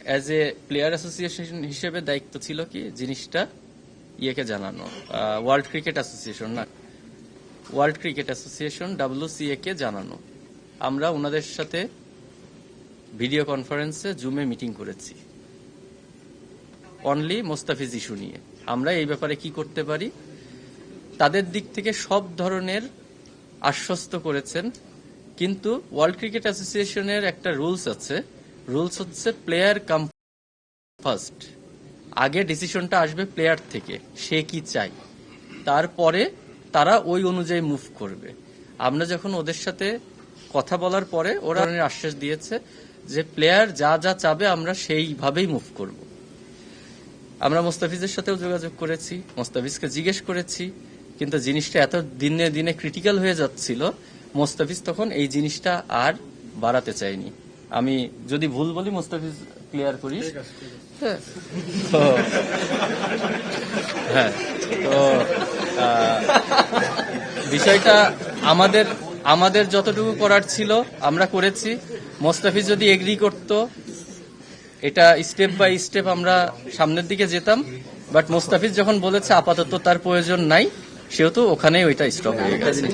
As a player association হিসেবে দায়িত্ব ছিল কি জিনিসটা ইয়েকে জানানো, ওয়ার্ল্ড ক্রিকেট অ্যাসোসিয়েশন না, ওয়ার্ল্ড ক্রিকেট অ্যাসোসিয়েশন WCA কে জানানো। আমরা ওনাদের সাথে ভিডিও কনফারেন্সে জুমে মিটিং করেছি অনলি মোস্তাফিজ ইস্যু নিয়ে। আমরা এই ব্যাপারে কি করতে পারি তাদের দিক থেকে সব ধরনের আশ্বস্ত করেছেন, কিন্তু ওয়ার্ল্ড ক্রিকেট অ্যাসোসিয়েশনের একটা রুলস আছে, রুলস হচ্ছে প্লেয়ার কাম ফার্স্ট। আগে ডিসিশনটা আসবে প্লেয়ার থেকে, সে কি চাই, তারপরে তারা ওই অনুযায়ী মুভ করবে। আমরা যখন ওদের সাথে কথা বলার পরে ওরা আশ্বাস দিয়েছে যে প্লেয়ার যা যা চাবে আমরা সেইভাবেই মুভ করব। আমরা মোস্তাফিজের সাথেও যোগাযোগ করেছি, মোস্তাফিজকে জিজ্ঞেস করেছি, কিন্তু জিনিসটা এত দিনে দিনে ক্রিটিক্যাল হয়ে যাচ্ছিল, মোস্তাফিজ তখন এই জিনিসটা আর বাড়াতে চায়নি। আমি যদি ভুল বলি মোস্তাফিজ ক্লিয়ার করিস। হ্যাঁ, তো বিষয়টা আমাদের যতটুকু করার ছিল আমরা করেছি। মোস্তাফিজ যদি এগ্রি করত, এটা স্টেপ বাই স্টেপ আমরা সামনের দিকে যেতাম, বাট মোস্তাফিজ যখন বলেছে আপাতত তার প্রয়োজন নাই, সেহেতু ওখানেই ওইটা স্টপ হয়ে গেছে।